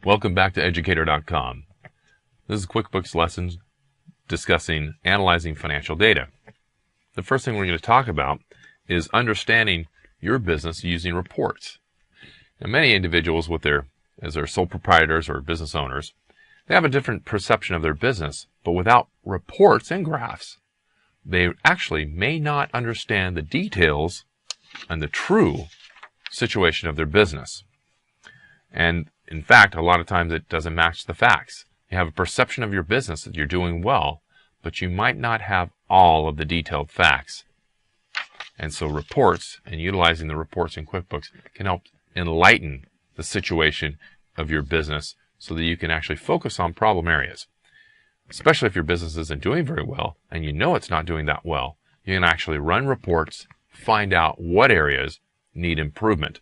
Welcome back to Educator.com. This is QuickBooks lessons discussing analyzing financial data. The first thing we're going to talk about is understanding your business using reports. Now, many individuals as their sole proprietors or business owners, they have a different perception of their business, but without reports and graphs, they actually may not understand the details and the true situation of their business. And in fact, a lot of times it doesn't match the facts. You have a perception of your business that you're doing well, but you might not have all of the detailed facts. And so reports, and utilizing the reports in QuickBooks, can help enlighten the situation of your business so that you can actually focus on problem areas. Especially if your business isn't doing very well and you know it's not doing that well, you can actually run reports, find out what areas need improvement.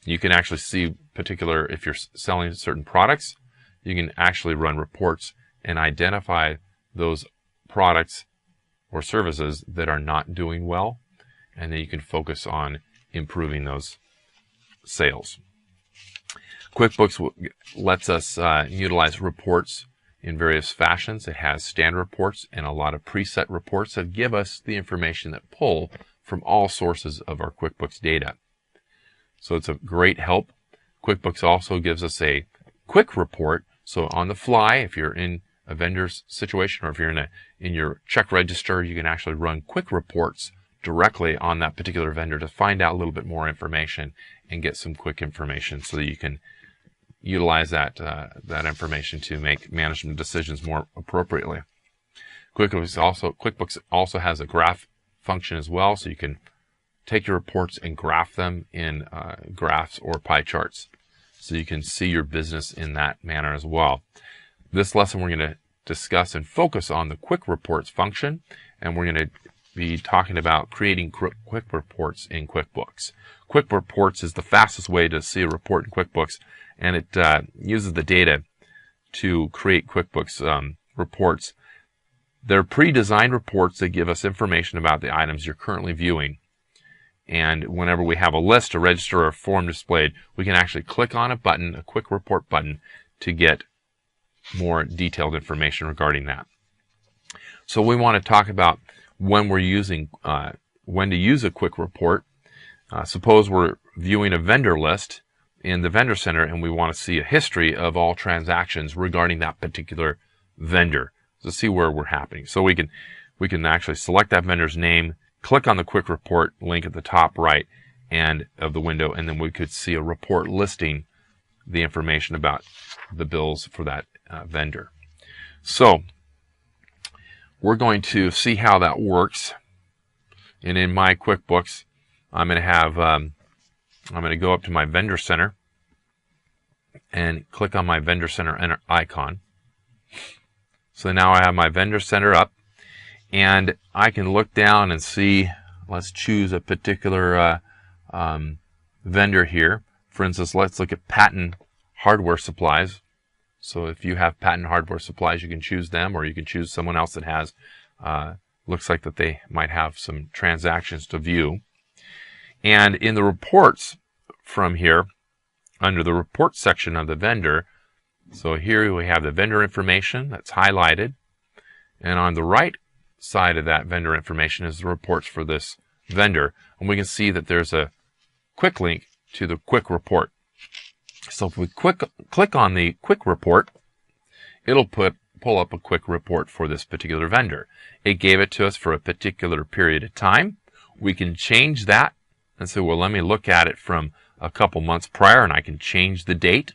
You can actually see if you're selling certain products, you can actually run reports and identify those products or services that are not doing well, and then you can focus on improving those sales. QuickBooks lets us utilize reports in various fashions. It has standard reports and a lot of preset reports that give us the information that pull from all sources of our QuickBooks data. So it's a great help. QuickBooks also gives us a quick report. So on the fly, if you're in a vendor's situation or if you're in your check register, you can actually run quick reports directly on that particular vendor to find out a little bit more information and get some quick information so that you can utilize that information to make management decisions more appropriately. QuickBooks also has a graph function as well, so you can take your reports and graph them in graphs or pie charts, so you can see your business in that manner as well. This lesson we're going to discuss and focus on the quick reports function, and we're going to be talking about creating quick reports in QuickBooks. Quick reports is the fastest way to see a report in QuickBooks, and it uses the data to create QuickBooks reports. They're pre-designed reports that give us information about the items you're currently viewing. And whenever we have a list, a register, or a form displayed, we can actually click on a button, a quick report button, to get more detailed information regarding that. So we want to talk about when to use a quick report. Suppose we're viewing a vendor list in the vendor center and we want to see a history of all transactions regarding that particular vendor to see where we're happening. So we can actually select that vendor's name, click on the quick report link at the top right and of the window, and then we could see a report listing the information about the bills for that vendor. So we're going to see how that works. And in my QuickBooks, I'm going to go up to my vendor center and click on my vendor center icon. So now I have my vendor center up, and I can look down and see, let's choose a particular vendor here. For instance, let's look at Patent Hardware Supplies. So if you have Patent Hardware Supplies, you can choose them, or you can choose someone else that has, looks like that they might have some transactions to view. And in the reports from here, under the report section of the vendor, so here we have the vendor information that's highlighted, and on the right side of that vendor information is the reports for this vendor, and we can see that there's a quick link to the quick report. So if we click on the quick report, it'll pull up a quick report for this particular vendor. It gave it to us for a particular period of time. We can change that and say, well, let me look at it from a couple months prior, and I can change the date.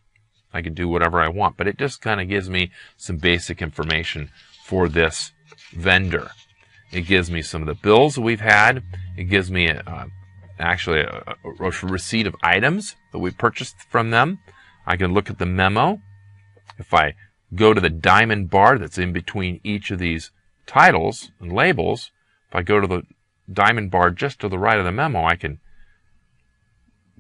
I can do whatever I want, but it just kind of gives me some basic information for this vendor. It gives me some of the bills that we've had. It gives me actually a receipt of items that we purchased from them. I can look at the memo. If I go to the diamond bar that's in between each of these titles and labels, if I go to the diamond bar just to the right of the memo, I can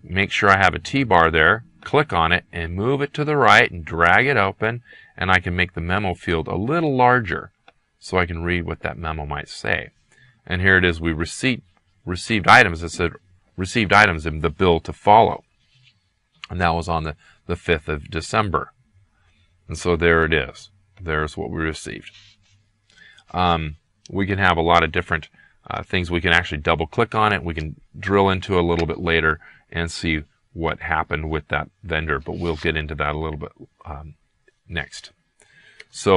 make sure I have a T-bar there, click on it, and move it to the right and drag it open, and I can make the memo field a little larger so I can read what that memo might say. And here it is, we received items. It said received items in the bill to follow. And that was on the 5th of December. And so there it is. There's what we received. We can have a lot of different things. We can actually double click on it. We can drill into it a little bit later and see what happened with that vendor, but we'll get into that a little bit next. So